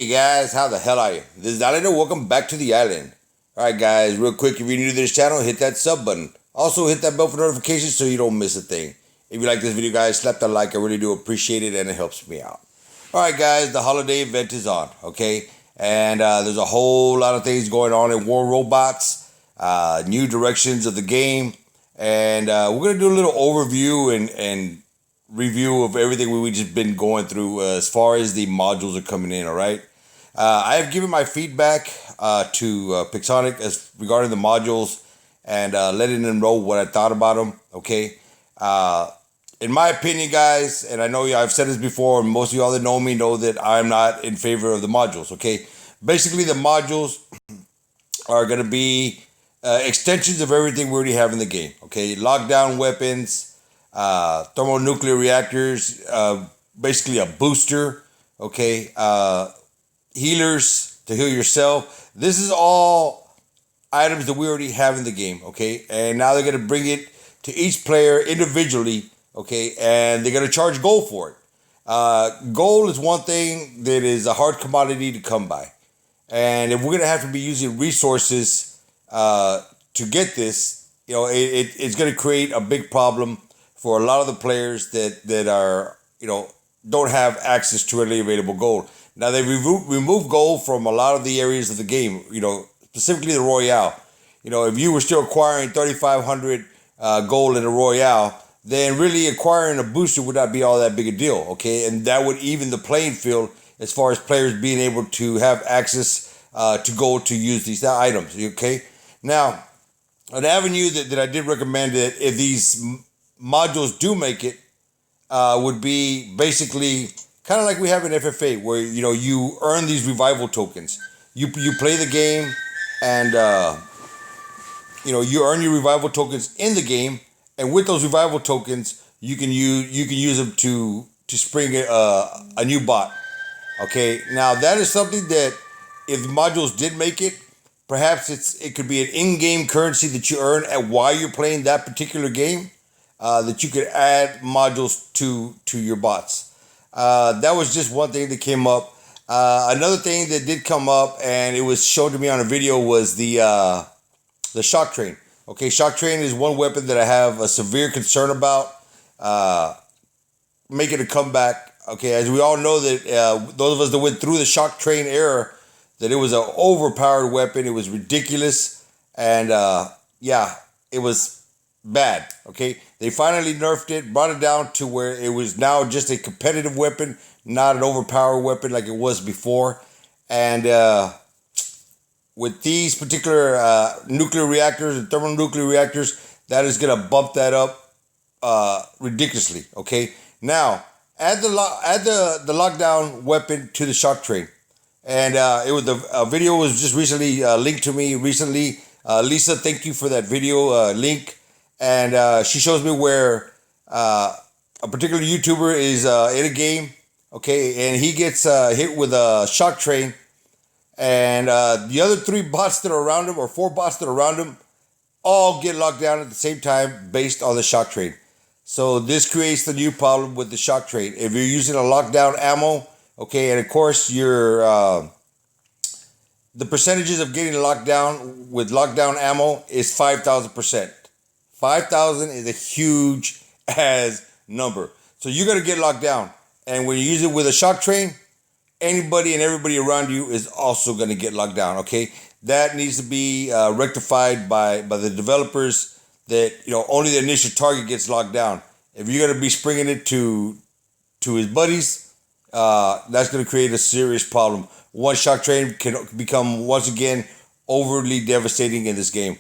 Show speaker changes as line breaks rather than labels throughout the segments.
Hey guys, how the hell are you? This is Islander. Welcome back to the island. Alright guys, real quick, if you're new to this channel, hit that sub button. Also hit that bell for notifications so you don't miss a thing. If you like this video guys, slap that like. I really do appreciate it and it helps me out. Alright guys, the holiday event is on, okay? And there's a whole lot of things going on in War Robots, new directions of the game. And we're going to do a little overview and review of everything we just been going through as far as the modules are coming in, all right? I have given my feedback to Pixonic as regarding the modules and letting them know what I thought about them. Okay, in my opinion, guys, and I know I've said this before, and most of y'all that know me know that I'm not in favor of the modules. Okay, basically the modules are going to be extensions of everything we already have in the game. Okay, lockdown weapons, thermonuclear reactors, basically a booster. Okay. Healers to heal yourself. This is all items that we already have in the game, okay? And now they're going to bring it to each player individually, okay? And they're going to charge gold for it. Gold is one thing that is a hard commodity to come by. And if we're going to have to be using resources to get this, it's going to create a big problem for a lot of the players that are, don't have access to readily available gold. Now, they removed gold from a lot of the areas of the game, specifically the Royale. If you were still acquiring 3,500 gold in the Royale, then really acquiring a booster would not be all that big a deal, okay? And that would even the playing field as far as players being able to have access to gold to use these items, okay? Now, an avenue that I did recommend that if these modules do make it would be basically kind of like we have in FFA, where you earn these revival tokens. You play the game, and you earn your revival tokens in the game, and with those revival tokens, you can use them to spring a new bot. Okay, now that is something that if the modules did make it, perhaps it could be an in-game currency that you earn while you're playing that particular game, that you could add modules to your bots. That was just one thing that came up. Another thing that did come up, and it was shown to me on a video, was the shock train. Okay, shock train is one weapon that I have a severe concern about making a comeback. Okay, as we all know that those of us that went through the shock train era, that it was an overpowered weapon. It was ridiculous, and it was bad. Okay, they finally nerfed it, brought it down to where it was now just a competitive weapon, not an overpowered weapon like it was before. And with these particular nuclear reactors and thermonuclear reactors, that is going to bump that up ridiculously. Okay, now add the lockdown weapon to the shock train, and it was a video was just recently linked to me recently. Lisa, thank you for that video link. And she shows me where a particular YouTuber is in a game, okay, and he gets hit with a shock train, and the other 3 bots that are around him, or 4 bots that are around him, all get locked down at the same time based on the shock train. So this creates the new problem with the shock train. If you're using a lockdown ammo, okay, and of course the percentages of getting locked down with lockdown ammo is 5,000%. 5,000 is a huge ass number. So you're going to get locked down. And when you use it with a shock train, anybody and everybody around you is also going to get locked down, okay? That needs to be rectified by the developers, that only the initial target gets locked down. If you're going to be springing it to his buddies, that's going to create a serious problem. One shock train can become, once again, overly devastating in this game.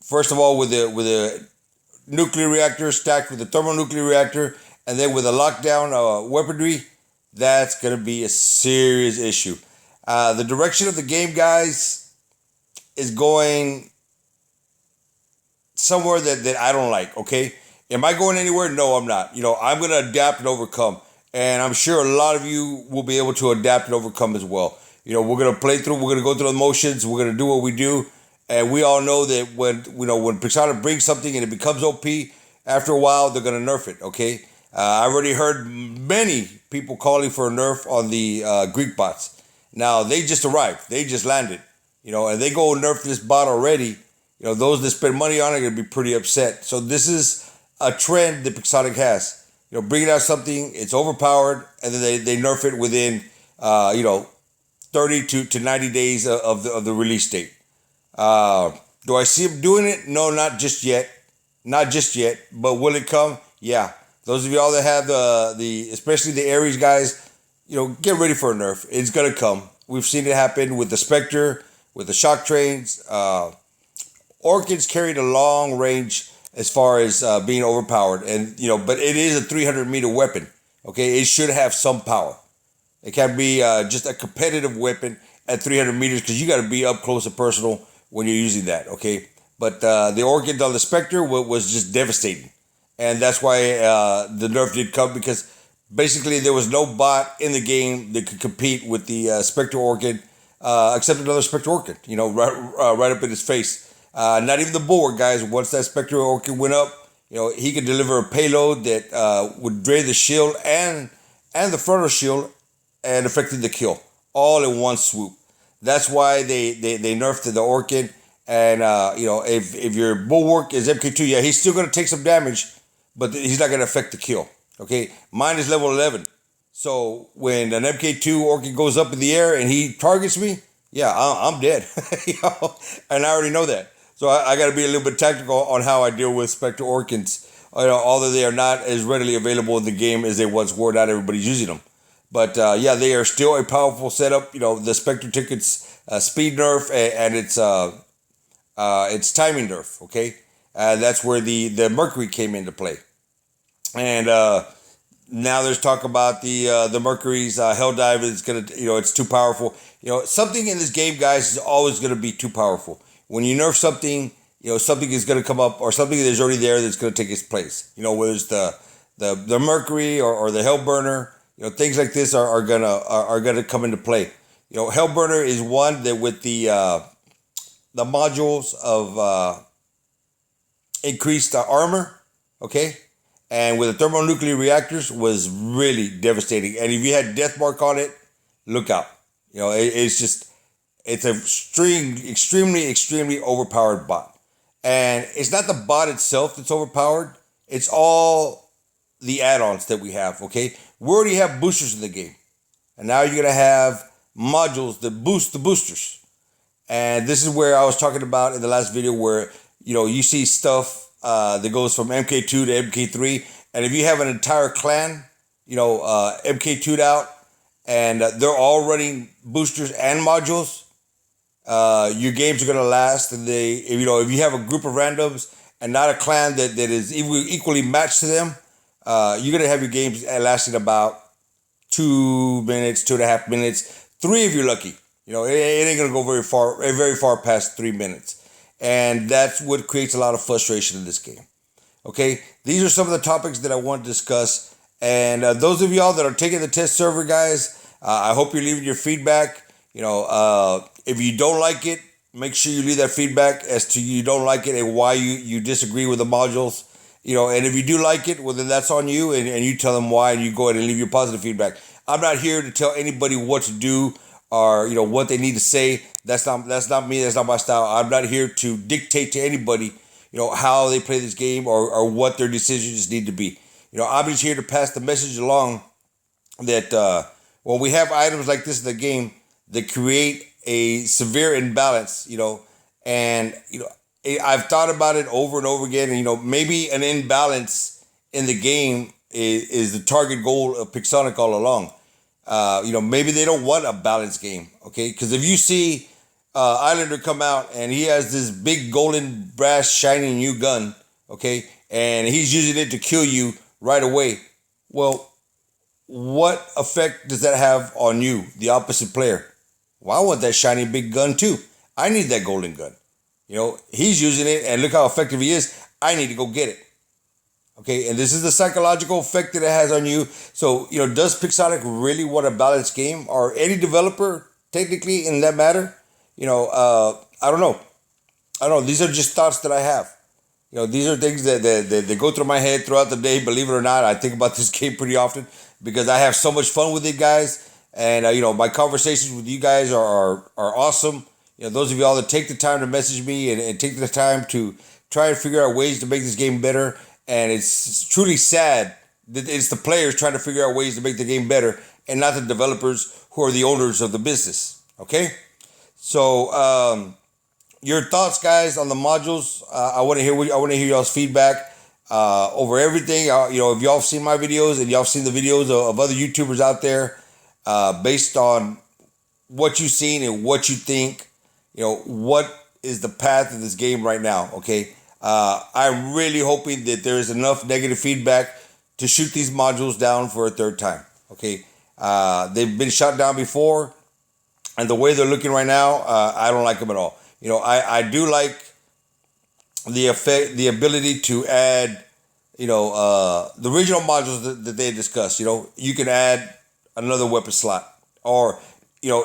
First of all, with the nuclear reactor stacked with the thermonuclear reactor, and then with a lockdown weaponry, that's going to be a serious issue. The direction of the game, guys, is going somewhere that I don't like, okay? Am I going anywhere? No, I'm not. I'm going to adapt and overcome. And I'm sure a lot of you will be able to adapt and overcome as well. We're going to play through, we're going to go through the motions, we're going to do what we do. And we all know that when Pixar brings something and it becomes OP, after a while they're gonna nerf it. Okay, I've already heard many people calling for a nerf on the Greek bots. Now they just arrived, they just landed, and they go nerf this bot already. Those that spend money on it are gonna be pretty upset. So this is a trend that Pixonic has. Bringing out something, it's overpowered, and then they nerf it within 30 to 90 days of the release date. Do I see them doing it? No, not just yet. Not just yet. But will it come? Yeah. Those of y'all that have the especially the Ares guys, get ready for a nerf. It's gonna come. We've seen it happen with the Spectre, with the shock trains. Orchids carried a long range as far as being overpowered, and but it is a 300-meter weapon. Okay, it should have some power. It can't be just a competitive weapon at 300 meters because you got to be up close and personal when you're using that. Okay, but the Orchid on the Spectre was just devastating, and that's why the nerf did come, because basically there was no bot in the game that could compete with the Spectre Orchid, except another Spectre Orchid. Right up in his face. Not even the board, guys. Once that Spectre Orchid went up, he could deliver a payload that would drain the shield and the frontal shield and affected the kill all in one swoop. That's why they nerfed the Orchid. And if your bulwark is MK2, yeah, he's still gonna take some damage, but he's not gonna affect the kill. Okay, mine is level 11, so when an MK2 Orchid goes up in the air and he targets me, yeah, I'm dead. And I already know that. So I got to be a little bit tactical on how I deal with Spectre Orchids. Although they are not as readily available in the game as they once were, not everybody's using them. But yeah, they are still a powerful setup. The Spectre tickets speed nerf and it's timing nerf. Okay, that's where the Mercury came into play. And now there's talk about the Mercury's Helldive is gonna, it's too powerful. Something in this game, guys, is always gonna be too powerful. When you nerf something, something is going to come up, or something that's already there that's going to take its place. Whether it's the Mercury or the Hellburner, things like this are gonna come into play. Hellburner is one that with the modules of increased armor, okay, and with the thermonuclear reactors was really devastating. And if you had death mark on it, look out. It's a extremely overpowered bot. And it's not the bot itself that's overpowered. It's all the add-ons that we have, okay? We already have boosters in the game. And now you're going to have modules that boost the boosters. And this is where I was talking about in the last video where, you see stuff that goes from MK2 to MK3. And if you have an entire clan, MK2'd out, and they're all running boosters and modules, your games are gonna last, and if you have a group of randoms and not a clan that is equally matched to them, you're gonna have your games lasting about 2 minutes, 2.5 minutes, 3 if you're lucky. It ain't gonna go very far past 3 minutes, and that's what creates a lot of frustration in this game. Okay, these are some of the topics that I want to discuss, and those of y'all that are taking the test server, guys, I hope you're leaving your feedback. If you don't like it, make sure you leave that feedback as to you don't like it and why you disagree with the modules. And if you do like it, well, then that's on you, and you tell them why, and you go ahead and leave your positive feedback. I'm not here to tell anybody what to do or what they need to say. That's not me. That's not my style. I'm not here to dictate to anybody how they play this game or what their decisions need to be. I'm just here to pass the message along that when we have items like this in the game that create a severe imbalance, and I've thought about it over and over again, and maybe an imbalance in the game is the target goal of Pixonic all along. Maybe they don't want a balanced game, okay? Because if you see Islander come out and he has this big golden brass shiny new gun, okay, and he's using it to kill you right away, well, what effect does that have on you, the opposite player? Well, I want that shiny big gun too. I need that golden gun. He's using it, and look how effective he is. I need to go get it. Okay, and this is the psychological effect that it has on you. So, does Pixonic really want a balanced game, or any developer, technically, in that matter? I don't know. These are just thoughts that I have. These are things that go through my head throughout the day. Believe it or not, I think about this game pretty often because I have so much fun with it, guys. And my conversations with you guys are awesome. Those of y'all that take the time to message me and take the time to try and figure out ways to make this game better. And it's truly sad that it's the players trying to figure out ways to make the game better, and not the developers who are the owners of the business. Okay, so your thoughts, guys, on the modules. I want to hear y'all's feedback over everything. If y'all have seen my videos and y'all have seen the videos of other YouTubers out there, based on what you've seen and what you think, what is the path of this game right now. Okay, I'm really hoping that there is enough negative feedback to shoot these modules down for a third time. Okay, they've been shot down before, and the way they're looking right now, I don't like them at all. I do like the ability to add, the original modules that they discussed. You can add another weapon slot, or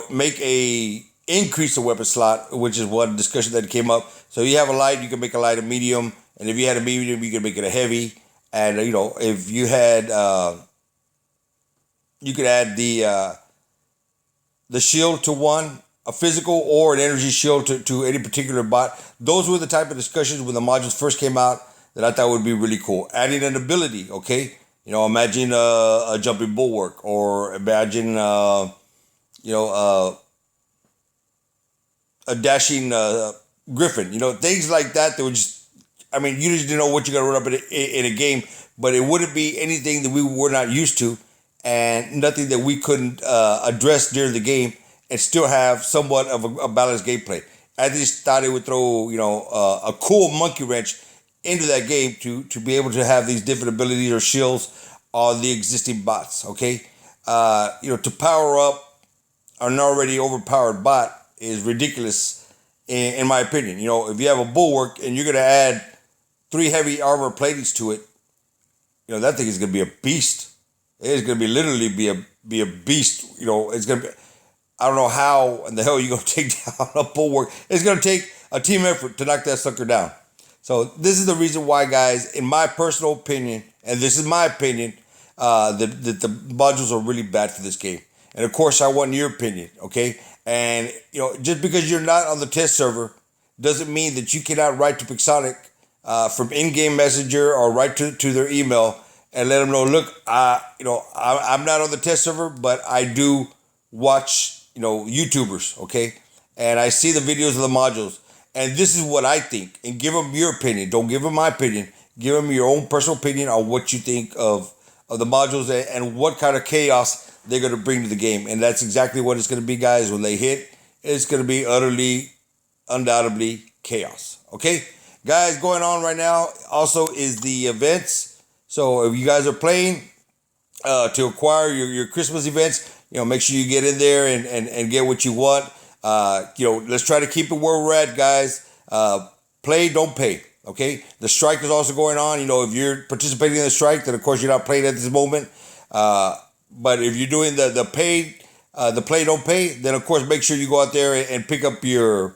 make a increase the weapon slot, which is one discussion that came up. So you have a light, you can make a light a medium, and if you had a medium, you can make it a heavy. And if you had, you could add the shield to one, a physical or an energy shield to any particular bot. Those were the type of discussions when the modules first came out that I thought would be really cool. Adding an ability, okay? Imagine a jumping bulwark, or imagine a dashing griffin. Things like that. That would just, you just didn't know what you're gonna run up in a game, but it wouldn't be anything that we were not used to, and nothing that we couldn't address during the game and still have somewhat of a balanced gameplay. I just thought it would throw, a cool monkey wrench into that game to be able to have these different abilities or shields on the existing bots. Okay, to power up an already overpowered bot is ridiculous, in my opinion. If you have a bulwark and you're gonna add 3 heavy armor platings to it, that thing is gonna be a beast. It's gonna be literally be a beast. It's gonna be. I don't know how in the hell you're gonna take down a bulwark. It's gonna take a team effort to knock that sucker down. So this is the reason why, guys, in my personal opinion, and this is my opinion, that the modules are really bad for this game. And of course, I want your opinion, okay? And just because you're not on the test server doesn't mean that you cannot write to Pixonic from in-game messenger or write to their email and let them know, look, I'm not on the test server, but I do watch YouTubers, okay? And I see the videos of the modules, and this is what I think. And give them your opinion. Don't give them my opinion. Give them your own personal opinion on what you think of the modules and what kind of chaos they're going to bring to the game. And that's exactly what it's going to be, guys. When they hit, it's going to be utterly, undoubtedly chaos. Okay? Guys, going on right now also is the events. So if you guys are playing to acquire your Christmas events, make sure you get in there and get what you want. Let's try to keep it where we're at, guys. Play, don't pay. Okay? The strike is also going on. If you're participating in the strike, then of course you're not playing at this moment. But if you're doing the play don't pay, then of course make sure you go out there and pick up your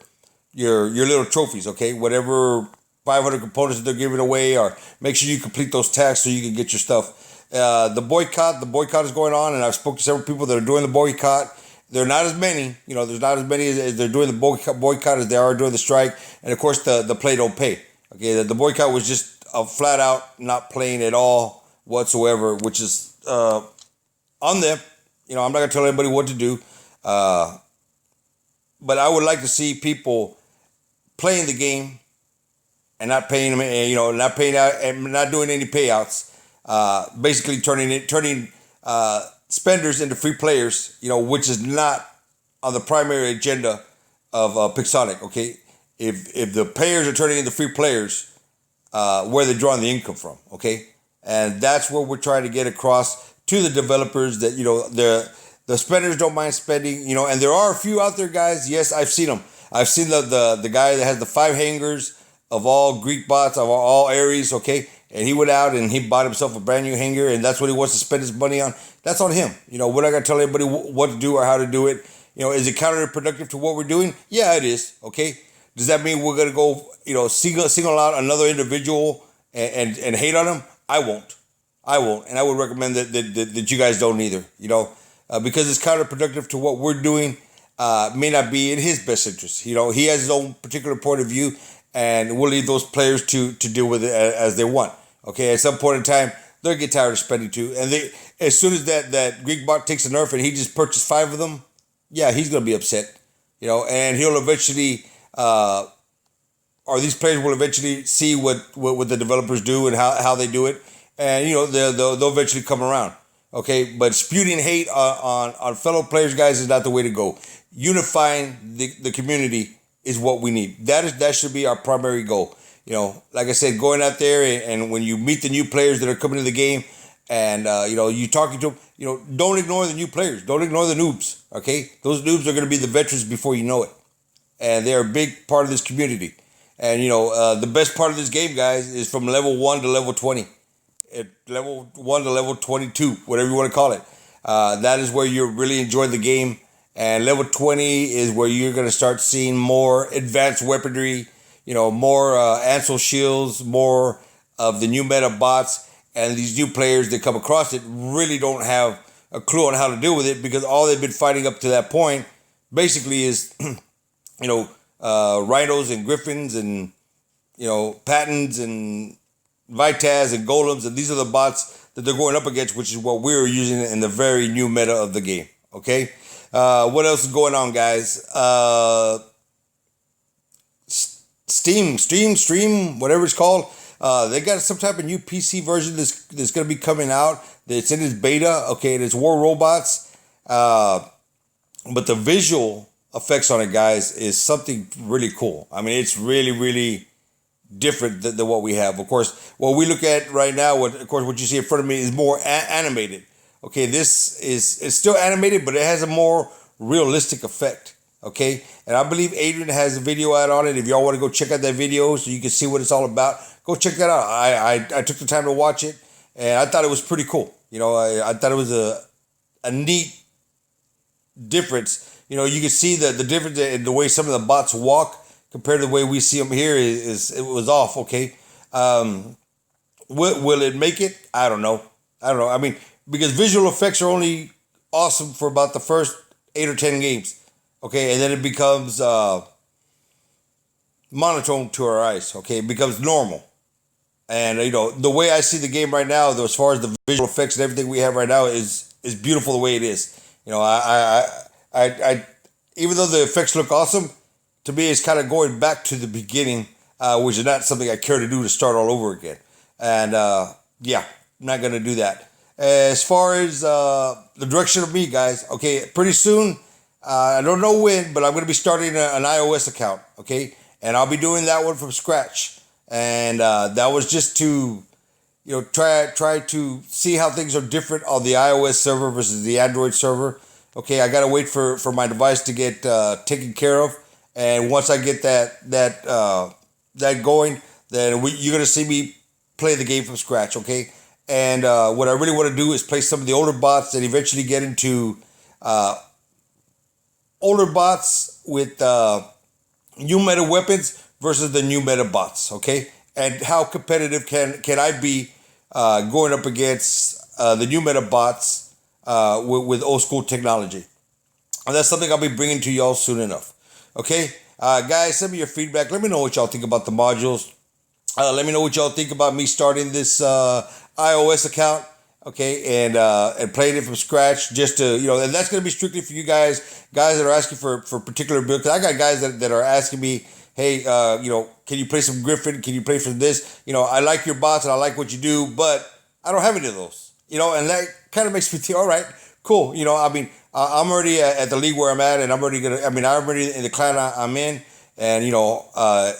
little trophies, okay? Whatever 500 components that they're giving away, or make sure you complete those tasks so you can get your stuff. The boycott is going on, and I've spoken to several people that are doing the boycott. They're not as many, there's not as many as they're doing the boycott as they are doing the strike. And of course the play don't pay. Okay, the boycott was just a flat out not playing at all whatsoever, which is on them. I'm not gonna tell anybody what to do, but I would like to see people playing the game and not paying them, not paying out and not doing any payouts. Basically turning spenders into free players, which is not on the primary agenda of Pixonic. Okay, if the players are turning into free players, where they're drawing the income from. Okay, and that's what we're trying to get across to the developers, that the spenders don't mind spending, and there are a few out there, guys. Yes, I've seen them. I've seen the guy that has the 5 hangers of all Greek bots, of all Aries, okay, and he went out and he bought himself a brand new hanger, and that's what he wants to spend his money on. That's on him. We're not gonna tell anybody what to do or how to do it. Is it counterproductive to what we're doing? Yeah, it is. Okay, does that mean we're gonna go, single out another individual and hate on him? I won't, and I would recommend that you guys don't either. because it's counterproductive to what we're doing. May not be in his best interest. You know, he has his own particular point of view, and we'll leave those players to deal with it as they want. Okay, at some point in time, they'll get tired of spending too, and they as soon as that Greek bot takes a nerf and he just purchased 5 of them, yeah, he's gonna be upset. You know, and he'll eventually, or these players will eventually see what the developers do and how they do it, and you know they'll eventually come around. Okay, but spewing hate on fellow players, guys, is not the way to go. Unifying the community is what we need. That should be our primary goal. You know, like I said, going out there and when you meet the new players that are coming to the game, and you know, you talking to them, you know, don't ignore the new players. Don't ignore the noobs. Okay, those noobs are going to be the veterans before you know it, and they're a big part of this community. And you know, the best part of this game, guys, is from level 1 to level 20. At level 1 to level 22, whatever you want to call it. That is where you're really enjoying the game. And level 20 is where you're going to start seeing more advanced weaponry, you know, more Ansel shields, more of the new meta bots. And these new players that come across it really don't have a clue on how to deal with it, because all they've been fighting up to that point basically is, you know, rhinos and griffins and, you know, patons and Vitaz and golems, and these are the bots that they're going up against, which is what we're using in the very new meta of the game. Okay, what else is going on, guys? Stream, whatever it's called. They got some type of new PC version that's going to be coming out. It's in its beta. Okay, and it's War Robots. But the visual effects on it, guys, is something really cool. I mean, it's really, really different than what we have. Of course, what we look at right now, what you see in front of me is more animated. Okay, this is it's still animated, but it has a more realistic effect. Okay, and I believe Adrian has a video out on it. If y'all want to go check out that video so you can see what it's all about, go check that out. I took the time to watch it, and I thought it was pretty cool. You know, I thought it was a neat difference. You know, you can see the difference in the way some of the bots walk compared to the way we see them here is it was off. Okay, will it make it? I don't know. I mean, because visual effects are only awesome for about the first 8 or 10 games. Okay, and then it becomes monotone to our eyes. Okay, it becomes normal. And you know, the way I see the game right now, though, as far as the visual effects and everything we have right now, is beautiful the way it is. You know, I even though the effects look awesome, to me, it's kind of going back to the beginning, which is not something I care to do to start all over again. And yeah, I'm not going to do that. As far as the direction of me, guys, okay, pretty soon, I don't know when, but I'm going to be starting an iOS account, okay? And I'll be doing that one from scratch. And that was just to, you know, try to see how things are different on the iOS server versus the Android server. Okay, I got to wait for my device to get taken care of. And once I get that going, then you're gonna see me play the game from scratch, okay? And what I really want to do is play some of the older bots and eventually get into older bots with new meta weapons versus the new meta bots, okay? And how competitive can I be going up against the new meta bots with old school technology? And that's something I'll be bringing to y'all soon enough. Okay, guys, send me your feedback. Let me know what y'all think about the modules. Let me know what y'all think about me starting this iOS account. Okay, and playing it from scratch, just to, you know, and that's gonna be strictly for you guys that are asking for particular builds. Cause I got guys that are asking me, hey, you know, can you play some Griffin? Can you play from this? You know, I like your bots and I like what you do, but I don't have any of those. You know, and that kind of makes me think, all right, cool. You know, I mean, I'm already at the league where I'm at, and I'm already I'm already in the clan I'm in, and you know,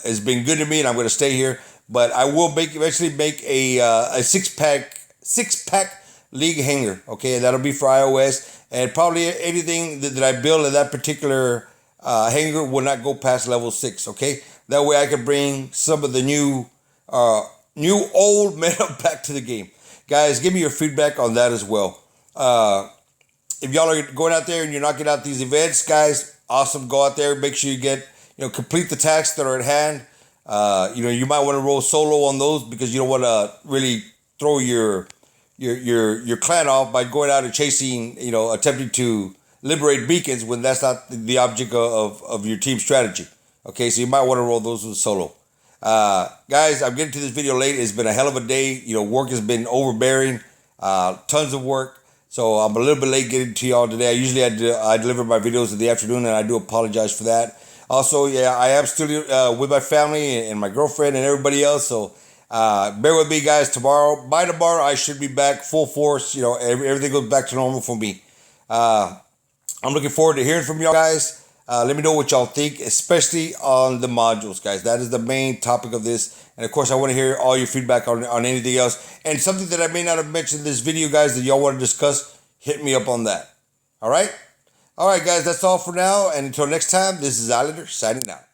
it's been good to me, and I'm gonna stay here. But I will eventually make a six pack league hanger. Okay, and that'll be for iOS, and probably anything that I build in that particular hanger will not go past level 6. Okay, that way I can bring some of the new old meta back to the game. Guys, give me your feedback on that as well. If y'all are going out there and you're knocking out these events, guys, awesome. Go out there. Make sure you complete the tasks that are at hand. You know, you might want to roll solo on those because you don't want to really throw your your clan off by going out and chasing, attempting to liberate beacons when that's not the object of your team strategy. Okay, so you might want to roll those with solo. Guys, I'm getting to this video late. It's been a hell of a day. Work has been overbearing, tons of work. So I'm a little bit late getting to y'all today. I deliver my videos in the afternoon, and I do apologize for that. Also, yeah, I am still with my family and my girlfriend and everybody else. So bear with me, guys. By tomorrow, I should be back full force. Everything goes back to normal for me. I'm looking forward to hearing from y'all guys. Let me know what y'all think, especially on the modules, guys. That is the main topic of this. And of course, I want to hear all your feedback on anything else. And something that I may not have mentioned in this video, guys, that y'all want to discuss, hit me up on that. All right? All right, guys, that's all for now. And until next time, this is Islander signing out.